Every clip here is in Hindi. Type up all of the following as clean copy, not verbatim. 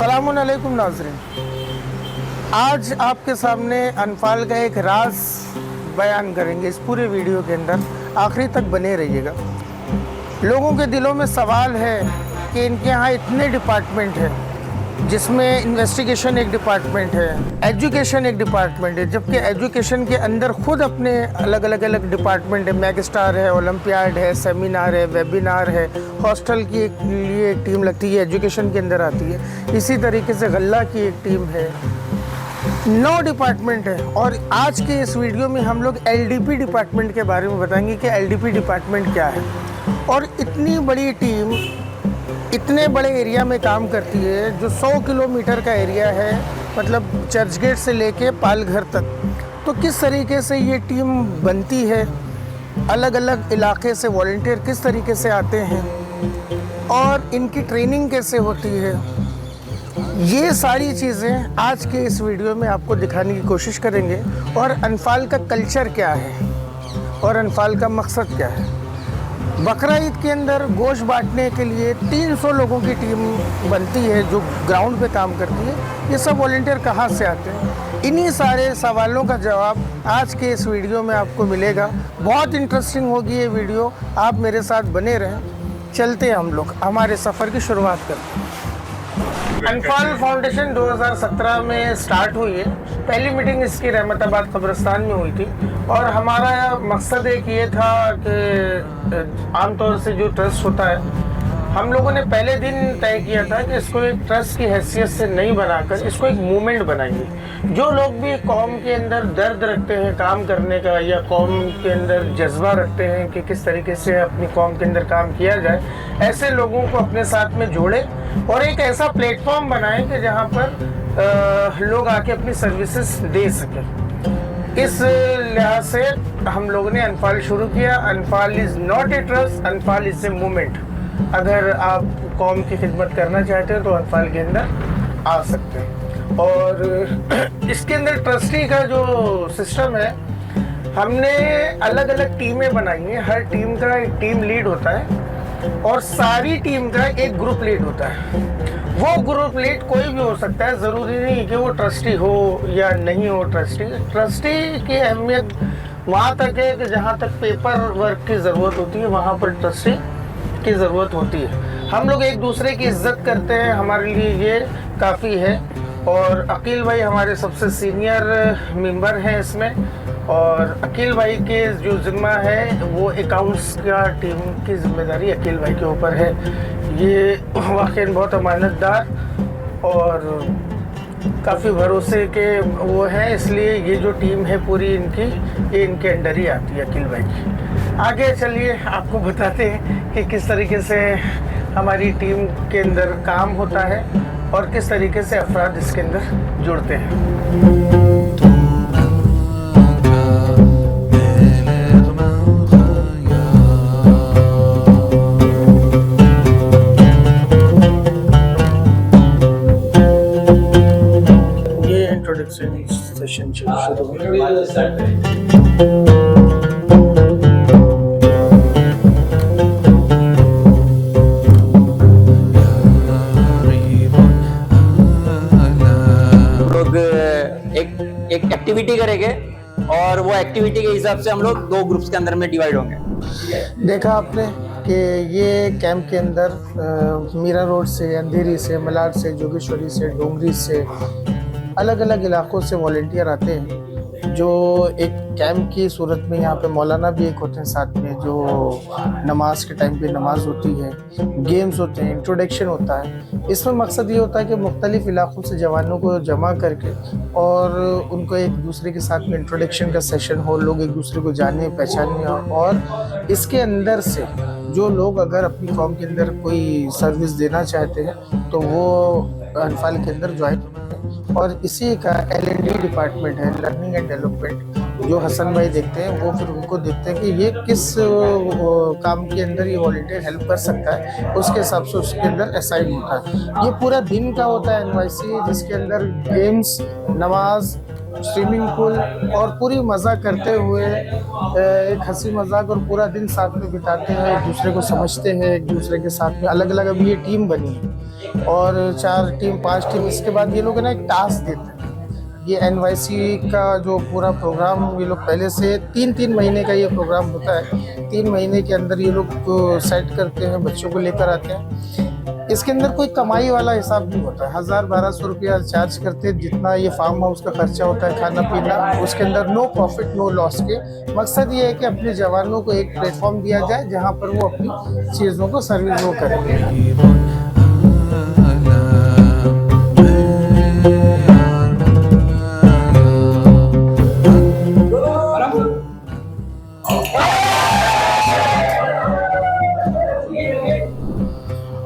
अस्सलामुअलैकुम नाज़रीन, आज आपके सामने अनफाल का एक राज बयान करेंगे। इस पूरे वीडियो के अंदर आखिरी तक बने रहिएगा। लोगों के दिलों में सवाल है कि इनके यहाँ इतने डिपार्टमेंट हैं, जिसमें इन्वेस्टिगेशन एक डिपार्टमेंट है, एजुकेशन एक डिपार्टमेंट है, जबकि एजुकेशन के अंदर खुद अपने अलग अलग डिपार्टमेंट है। मैगस्टार है, ओलंपियाड है, सेमिनार है, वेबिनार है, हॉस्टल की लिए एक टीम लगती है, एजुकेशन के अंदर आती है। इसी तरीके से गल्ला की एक टीम है। 9 डिपार्टमेंट है। और आज के इस वीडियो में हम लोग एलडीपी डिपार्टमेंट के बारे में बताएंगे कि एलडीपी डिपार्टमेंट क्या है। और इतनी बड़ी टीम इतने बड़े एरिया में काम करती है, जो 100 किलोमीटर का एरिया है, मतलब चर्चगेट से लेके पालघर तक। तो किस तरीके से ये टीम बनती है, अलग अलग इलाके से वॉलंटियर किस तरीके से आते हैं और इनकी ट्रेनिंग कैसे होती है, ये सारी चीज़ें आज के इस वीडियो में आपको दिखाने की कोशिश करेंगे। और अनफाल का कल्चर क्या है और अनफाल का मकसद क्या है। बकरा ईद के अंदर गोश्त बांटने के लिए 300 लोगों की टीम बनती है, जो ग्राउंड पे काम करती है। ये सब वॉलंटियर कहाँ से आते हैं, इन्हीं सारे सवालों का जवाब आज के इस वीडियो में आपको मिलेगा। बहुत इंटरेस्टिंग होगी ये वीडियो, आप मेरे साथ बने रहें। चलते हैं हम लोग हमारे सफ़र की शुरुआत करते हैं। अनफाल फाउंडेशन 2017 में स्टार्ट हुई है। पहली मीटिंग इसकी रहमताबाद कब्रिस्तान में हुई थी। और हमारा मकसद एक ये था कि आमतौर से जो ट्रस्ट होता है, हम लोगों ने पहले दिन तय किया था कि इसको एक ट्रस्ट की हैसियत से नहीं बनाकर इसको एक मूवमेंट बनाएंगे। जो लोग भी कौम के अंदर दर्द रखते हैं काम करने का, या कौम के अंदर जज्बा रखते हैं कि किस तरीके से अपनी कौम के अंदर काम किया जाए, ऐसे लोगों को अपने साथ में जोड़े और एक ऐसा प्लेटफॉर्म बनाएं कि जहां पर लोग आके अपनी सर्विसेज दे सकें। इस लिहाज से हम लोगों ने अनफाल शुरू किया। Anfal is not a trust, Anfal is a movement. अगर आप कौम की खिदमत करना चाहते हैं तो अनफाल के अंदर आ सकते हैं। और इसके अंदर ट्रस्टी का जो सिस्टम है, हमने अलग अलग टीमें बनाई हैं। हर टीम का एक टीम लीड होता है और सारी टीम का एक ग्रुप लीड होता है। वो ग्रुप लीड कोई भी हो सकता है, ज़रूरी नहीं कि वो ट्रस्टी हो या नहीं हो। ट्रस्टी की अहमियत वहाँ तक है कि जहाँ तक पेपर वर्क की ज़रूरत होती है, वहाँ पर ट्रस्टी की ज़रूरत होती है। हम लोग एक दूसरे की इज्जत करते हैं, हमारे लिए ये काफ़ी है। और अकील भाई हमारे सबसे सीनियर मेंबर हैं इसमें। और अकील भाई के जो ज़िम्मा है वो अकाउंट्स का टीम की जिम्मेदारी अकील भाई के ऊपर है। ये वाकई बहुत अमानतदार और काफ़ी भरोसे के वो हैं, इसलिए ये जो टीम है पूरी इनकी, ये इनके अंडर ही आती है अकील भाई की। आगे चलिए आपको बताते हैं कि किस तरीके से हमारी टीम के अंदर काम होता है और किस तरीके से अफराद इसके अंदर जुड़ते हैं। ये इंट्रोडक्शन सेशन शुरू एक एक्टिविटी करेंगे और वो एक्टिविटी के हिसाब से हम लोग 2 ग्रुप्स के अंदर में डिवाइड होंगे। देखा आपने कि ये कैंप के अंदर मीरा रोड से, अंधेरी से, मलाड से, जोगेश्वरी से, डोंगरी से, अलग अलग इलाकों से वॉलंटियर आते हैं, जो एक कैंप की सूरत में यहाँ पे मौलाना भी एक होते हैं साथ में, जो नमाज के टाइम पे नमाज होती है, गेम्स होते हैं, इंट्रोडक्शन होता है। इसमें मकसद ये होता है कि मुख्तलिफ इलाकों से जवानों को जमा करके और उनको एक दूसरे के साथ में इंट्रोडक्शन का सेशन हो, लोग एक दूसरे को जाने पहचाने। और इसके अंदर से जो लोग अगर अपनी कौम के अंदर कोई सर्विस देना चाहते हैं तो वो अनफाल के अंदर ज्वाइन। और इसी का L&D डिपार्टमेंट है, लर्निंग एंड डेवलपमेंट, जो हसन भाई देखते हैं, वो फिर उनको देखते हैं कि ये किस काम के अंदर ये वॉलंटियर हेल्प कर सकता है, उसके हिसाब से उसके अंदर असाइन होता है। ये पूरा दिन का होता है NYC, जिसके अंदर गेम्स, नमाज, स्विमिंग पूल और पूरी मज़ा करते हुए एक हंसी मजाक और पूरा दिन साथ में बिताते हैं, एक दूसरे को समझते हैं, एक दूसरे के साथ में अलग अलग। अभी ये टीम बनी है, और 4 टीम 5 टीम, इसके बाद ये लोग है ना एक टास्क देते हैं। ये एनवाईसी का जो पूरा प्रोग्राम ये लोग पहले से 3-3 महीने का ये प्रोग्राम होता है। 3 महीने के अंदर ये लोग सेट करते हैं, बच्चों को लेकर आते हैं। इसके अंदर कोई कमाई वाला हिसाब नहीं होता है। 1000-1200 रुपया चार्ज करते हैं, जितना ये फार्म हाउस का खर्चा होता है, खाना पीना, उसके अंदर नो प्रॉफिट नो लॉस के। मकसद ये है कि अपने जवानों को एक प्लेटफॉर्म दिया जाए जहाँ पर वो अपनी चीज़ों को सर्विस वो करेंगे।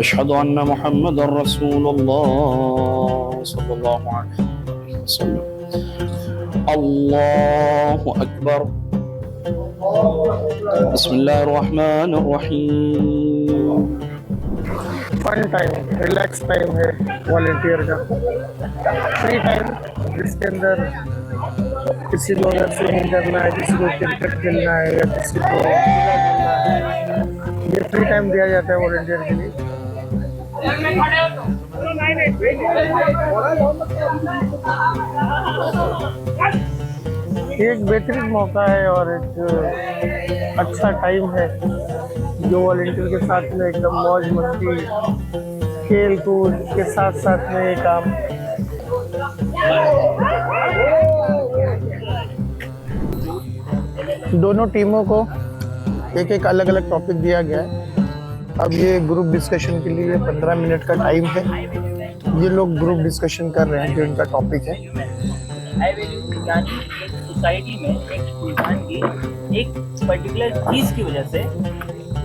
अशहदु अन्ना मुहम्मदुर रसूलुल्लाह सल्लल्लाहु अलैहि वसल्लम। अल्लाहु अकबर। बिस्मिल्लाहिर रहमानिर रहीम। फन टाइम, रिलैक्स टाइम है वॉलंटियर का, फ्री टाइम जिसके अंदर किसी को अगर स्विमिंग करना है, किसी को क्रिकेट खेलना है या किसी को खेलना है, ये फ्री टाइम दिया जाता है वॉलंटियर के लिए। एक बेहतरीन मौका है और एक अच्छा टाइम है जो वॉलंटियर के साथ में एकदम मौज मस्ती, खेल कूद के साथ साथ में ये काम। दोनों टीमों को एक एक अलग अलग टॉपिक दिया गया है। अब ये ग्रुप डिस्कशन के लिए 15 मिनट का टाइम है। ये लोग ग्रुप डिस्कशन कर रहे हैं जो इनका टॉपिक है। सोसाइटी में एक इंसान की एक पर्टिकुलर चीज की वजह से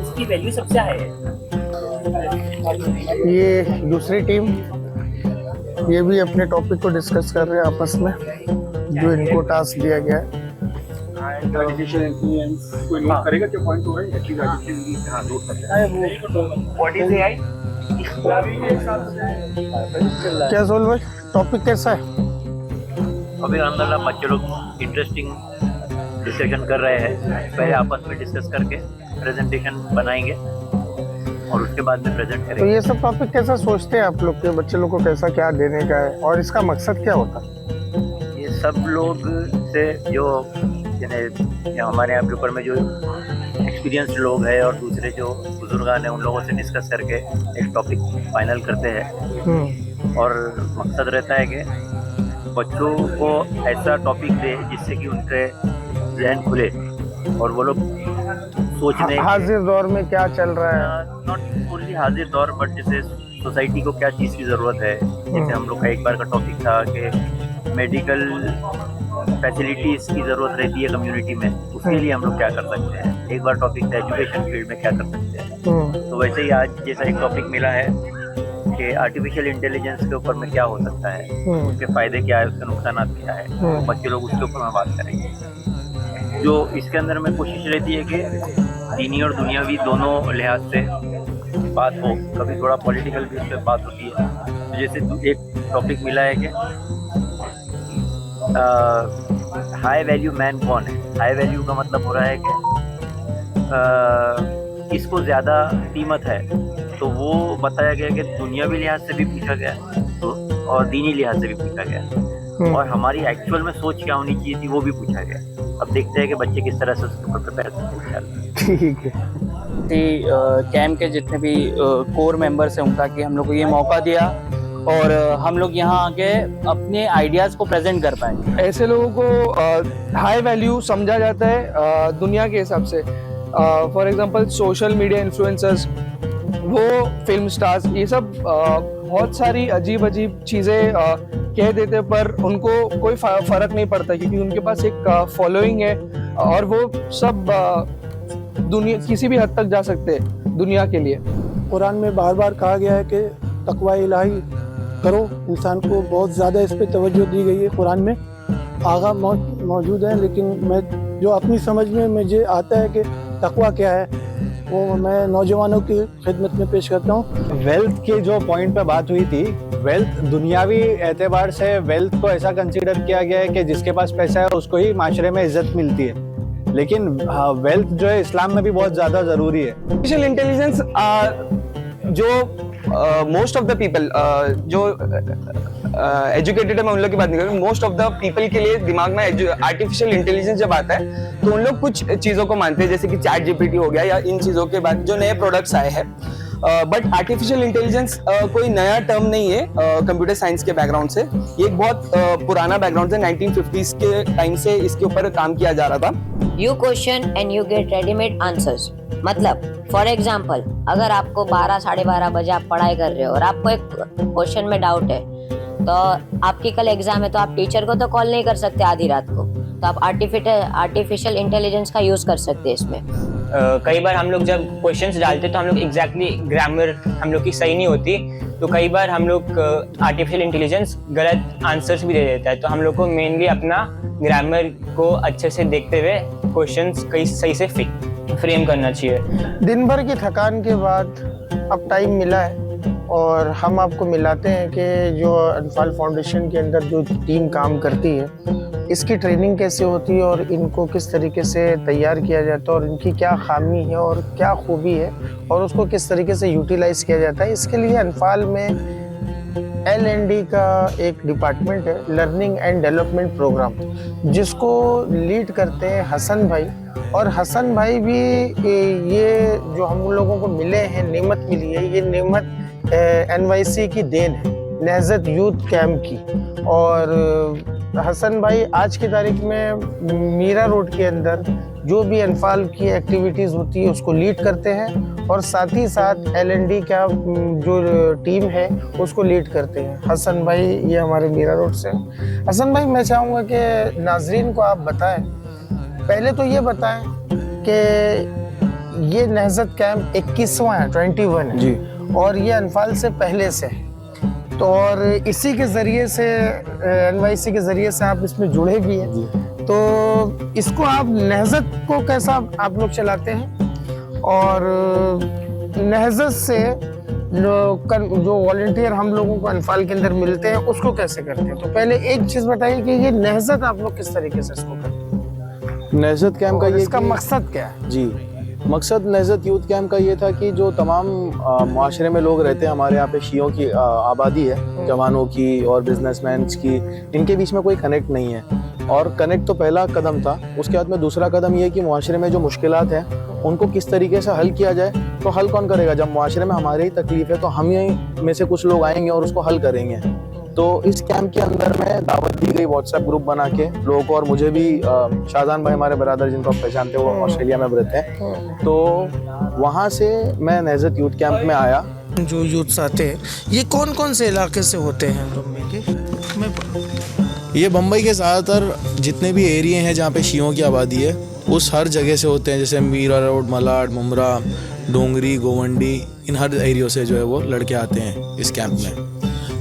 उसकी वैल्यू सबसे हाई है। ये दूसरी टीम, ये भी अपने टॉपिक को डिस्कस कर रहे हैं आपस में, जो इनको टास्क दिया गया है। आर्टिफिशियल इंटेलिजेंस कोई नोट करेगा क्या पॉइंट होगा या चीज आर्टिफिशियल हां नोट करता है व्हाट इज एआई। क्या सोल भाई, टॉपिक कैसा है? अभी अलहमदुलिल्लाह बच्चे लोग इंटरेस्टिंग डिस्कशन कर रहे हैं। पहले आपस में डिस्कस करके प्रेजेंटेशन बनाएंगे और उसके बाद में प्रेजेंट तो करेंगे। ये सब टॉपिक कैसा सोचते हैं आप लोग के बच्चे लोग को, कैसा क्या देने का है और इसका मकसद क्या होता है? ये सब लोग से जो हमारे यहाँ पेपर में जो एक्सपीरियंस लोग हैं और दूसरे जो बुजुर्गान हैं उन लोगों से डिस्कस करके एक टॉपिक फाइनल करते हैं। और मकसद रहता है कि बच्चों को ऐसा टॉपिक दे जिससे कि उनके जहन खुले और वो लोग सोचने हाजिर दौर में क्या चल रहा है। नॉट ओनली हाजिर दौर बट जैसे सोसाइटी को क्या चीज़ की ज़रूरत है। जैसे हम लोग का एक बार का टॉपिक था कि मेडिकल फैसिलिटीज़ की ज़रूरत रहती है कम्युनिटी में, उसके लिए हम लोग क्या कर सकते हैं। एक बार टॉपिक था एजुकेशन फील्ड में क्या कर सकते हैं। तो वैसे ही आज जैसा एक टॉपिक मिला है कि आर्टिफिशियल इंटेलिजेंस के ऊपर में क्या हो सकता है, उसके फ़ायदे क्या है, उसके नुकसान क्या है, तो बच्चे लोग उसके ऊपर में बात करेंगे। जो इसके अंदर में कोशिश रहती है कि दीनी और दुनियावी दोनों लिहाज से बात हो, कभी थोड़ा पॉलिटिकल भी उस पर बात होती है। तो जैसे एक टॉपिक मिला है कि हाई वैल्यू मैन कौन है। हाई वैल्यू का मतलब हो रहा है कि किसको ज़्यादा कीमत है। तो वो बताया गया कि दुनियावी लिहाज से भी पूछा गया तो और दीनी लिहाज से भी पूछा गया और हमारी एक्चुअल में सोच क्या होनी चाहिए थी वो भी पूछा गया। अब देखते हैं कि बच्चे किस तरह से उसके ऊपर प्रिपेयर करते हैं। ठीक है। कैंप के जितने भी कोर मेंबर्स हैं उनका कि हम लोग को ये मौका दिया और हम लोग यहाँ आके अपने आइडियाज़ को प्रेजेंट कर पाए। ऐसे लोगों को हाई वैल्यू समझा जाता है दुनिया के हिसाब से। For example social media influencers, वो फिल्म स्टार्स, ये सब बहुत सारी अजीब अजीब चीज़ें कह देते पर उनको कोई फ़र्क नहीं पड़ता क्योंकि उनके पास एक फॉलोइंग है और वो सब दुनिया किसी भी हद तक जा सकते हैं दुनिया के लिए। कुरान में बार बार कहा गया है कि तकवा इलाही करो, इंसान को बहुत ज़्यादा इस पर तवज्जो दी गई है कुरान में। आगा मौजूद है, लेकिन मैं जो अपनी समझ में मुझे आता है कि तकवा क्या है वो मैं नौजवानों की खिदमत में पेश करता हूँ। वेल्थ की जो पॉइंट पे बात हुई थी, वेल्थ दुनियावी एतबार से वेल्थ को ऐसा कंसीडर किया गया है कि जिसके पास पैसा है उसको ही माशरे में इज्जत मिलती है, लेकिन वेल्थ जो है इस्लाम में भी बहुत ज़्यादा ज़रूरी है। आर्टिफिशियल इंटेलिजेंस जो मोस्ट ऑफ द पीपल जो एजुकेटेड है, मैं उन लोग की बात नहीं कर रहा हूँ, मोस्ट ऑफ द पीपल के लिए दिमाग में आर्टिफिशियल इंटेलिजेंस जब आता है तो उन लोग कुछ चीज़ों को मानते हैं, जैसे कि चैट जीपीटी हो गया या इन चीज़ों के बाद जो नए प्रोडक्ट्स आए हैं। बट आर्टिफिशियल इंटेलिजेंस कोई नया टर्म नहीं है कंप्यूटर साइंस के बैकग्राउंड से। ये एक बहुत पुराना बैकग्राउंड है, 1950s के टाइम से इसके ऊपर काम किया जा रहा था। You question and you get readymade answers. मतलब फॉर एग्जाम्पल, अगर आपको 12 साढ़े 12 बजे आप पढ़ाई कर रहे हो और आपको एक क्वेश्चन में डाउट है, तो आपकी कल एग्जाम है, तो आप टीचर को तो कॉल नहीं कर सकते आधी रात को, तो आप आर्टिफिशियल इंटेलिजेंस का यूज कर सकते हैं इसमें। कई बार हम लोग जब क्वेश्चंस डालते तो हम लोग एग्जैक्टली ग्रामर हम लोग की सही नहीं होती, तो कई बार हम लोग आर्टिफिशियल इंटेलिजेंस गलत आंसर्स भी दे देता है। तो हम लोग को मेनली अपना ग्रामर को अच्छे से देखते हुए क्वेश्चंस कई सही से फ्रेम करना चाहिए। दिन भर की थकान के बाद अब टाइम मिला है और हम आपको मिलाते हैं कि जो अनफाल फाउंडेशन के अंदर जो टीम काम करती है, इसकी ट्रेनिंग कैसे होती है और इनको किस तरीके से तैयार किया जाता है और इनकी क्या खामी है और क्या खूबी है और उसको किस तरीके से यूटिलाइज किया जाता है। इसके लिए अनफाल में LND का एक डिपार्टमेंट है, लर्निंग एंड डेवलपमेंट प्रोग्राम, जिसको लीड करते हैं हसन भाई। और हसन भाई भी ये जो हम लोगों को मिले हैं, नेमत मिली है, ये नेमत NYC की देन है, नहज़त यूथ कैंप की। और हसन भाई आज की तारीख में मीरा रोड के अंदर जो भी अनफाल की एक्टिविटीज़ होती है उसको लीड करते हैं और साथ ही साथ LND का जो टीम है उसको लीड करते हैं। हसन भाई ये हमारे मीरा रोड से। हसन भाई, मैं चाहूँगा कि नाजरीन को आप बताएं, पहले तो ये बताएं कि ये नहज़त कैंप 21वां है, 21 है जी, और ये अनफाल से पहले से है, तो और इसी के ज़रिए से NYC के ज़रिए से आप इसमें जुड़े भी हैं, तो इसको आप नहज़त को कैसा आप लोग चलाते हैं और नहज़त से जो वॉलंटियर हम लोगों को अनफाल के अंदर मिलते हैं उसको कैसे करते हैं? तो पहले एक चीज़ बताइए कि ये नहज़त आप लोग किस तरीके से इसको करते हैं? नहज़त कैंप का इसका मकसद क्या है? जी, मकसद नहज़त यूथ कैंप का ये था कि जो तमाम माशरे में लोग रहते हैं, हमारे यहाँ पे शियों की आबादी है, जवानों की और बिजनेसमैन की, इनके बीच में कोई कनेक्ट नहीं है। और कनेक्ट तो पहला कदम था, उसके बाद में दूसरा कदम ये कि माशरे में जो मुश्किलात हैं उनको किस तरीके से हल किया जाए। तो हल कौन करेगा? जब माशरे में हमारी ही तकलीफ है तो हम ही में से कुछ लोग आएंगे और उसको हल करेंगे। तो इस कैंप के अंदर में दावत दी गई व्हाट्सएप ग्रुप बना के लोगों को, और मुझे भी शाहजान भाई हमारे बरादर जिनको आप पहचानते हो, वो ऑस्ट्रेलिया में रहते हैं, तो वहाँ से मैं नहज़त यूथ कैंप में आया। जो यूथ्स आते हैं ये कौन कौन से इलाके से होते हैं बम्बई के? ये बम्बई के ज़्यादातर जितने भी एरिए हैं जहाँ पे शियों की आबादी है उस हर जगह से होते हैं, जैसे मीरा रोड, मलाड, मुमरा, डोंगरी, गोवंडी, इन हर एरियो से जो है वो लड़के आते हैं इस कैंप में।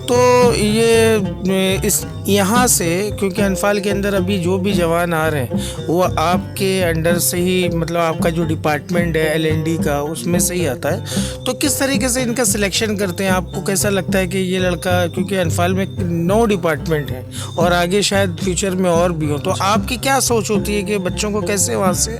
तो ये इस यहाँ से, क्योंकि अनफाल के अंदर अभी जो भी जवान आ रहे हैं वो आपके अंडर से ही, मतलब आपका जो डिपार्टमेंट है LND का उसमें से ही आता है, तो किस तरीके से इनका सिलेक्शन करते हैं? आपको कैसा लगता है कि ये लड़का, क्योंकि अनफाल में 9 डिपार्टमेंट है और आगे शायद फ्यूचर में और भी हो, तो आपकी क्या सोच होती है कि बच्चों को कैसे वहाँ से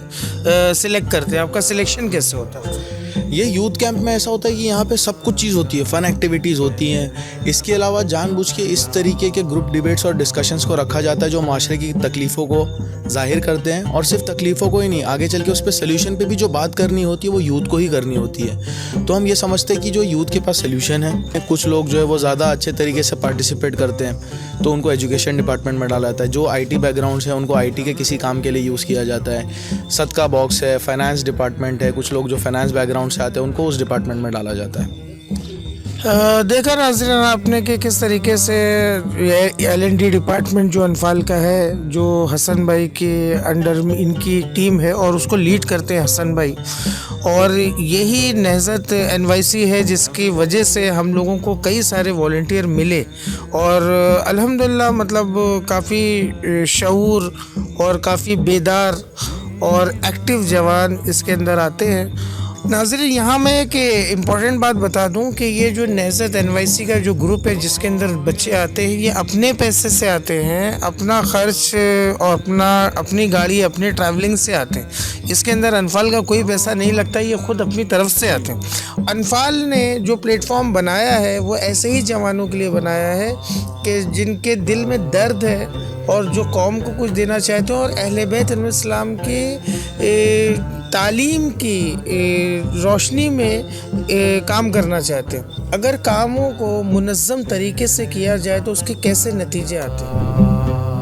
सिलेक्ट करते हैं? आपका सिलेक्शन कैसे होता है? ये यूथ कैंप में ऐसा होता है कि यहाँ पे सब कुछ चीज़ होती है, फ़न एक्टिविटीज़ होती हैं। इसके अलावा जानबूझ के इस तरीके के ग्रुप डिबेट्स और डिस्कशंस को रखा जाता है जो माशरे की तकलीफ़ों को ज़ाहिर करते हैं, और सिर्फ तकलीफ़ों को ही नहीं, आगे चल के उस पर सोल्यूशन पे भी जो बात करनी होती है वो यूथ को ही करनी होती है। तो हम ये समझते हैं कि जो यूथ के पास सोल्यूशन है, कुछ लोग जो है वो ज़्यादा अच्छे तरीके से पार्टिसिपेट करते हैं तो उनको एजुकेशन डिपार्टमेंट में डाला जाता है। जो IT बैकग्राउंड्स हैं उनको IT के किसी काम के लिए यूज़ किया जाता है। सदका बॉक्स है, फाइनेंस डिपार्टमेंट है, कुछ लोग जो फाइनेंस बैकग्राउंड से आते हैं उनको उस डिपार्टमेंट में डाला जाता है। देखा नाज़रीन आपने कि किस तरीके से LND डिपार्टमेंट जो अनफाल का है, जो हसन भाई के अंडर में इनकी टीम है और उसको लीड करते हैं हसन भाई, और यही नहज़त NYC है जिसकी वजह से हम लोगों को कई सारे वॉलंटियर मिले और अल्हम्दुलिल्लाह मतलब काफ़ी शऊर और काफ़ी बेदार और एक्टिव जवान इसके अंदर आते हैं नाज़रीन, यहाँ मैं एक इम्पॉर्टेंट बात बता दूँ कि ये जो नहज़त NYC का जो ग्रुप है जिसके अंदर बच्चे आते हैं, ये अपने पैसे से आते हैं, अपना ख़र्च और अपनी गाड़ी अपने ट्रैवलिंग से आते हैं। इसके अंदर अनफाल का कोई पैसा नहीं लगता, ये ख़ुद अपनी तरफ से आते हैं। अनफाल ने जो प्लेटफॉर्म बनाया है वो ऐसे ही जवानों के लिए बनाया है कि जिनके दिल में दर्द है और जो कौम को कुछ देना चाहते हैं और अहले बैत इस्लाम के तालीम की रोशनी में काम करना चाहते हैं। अगर कामों को मुनज़्ज़म तरीके से किया जाए तो उसके कैसे नतीजे आते हैं।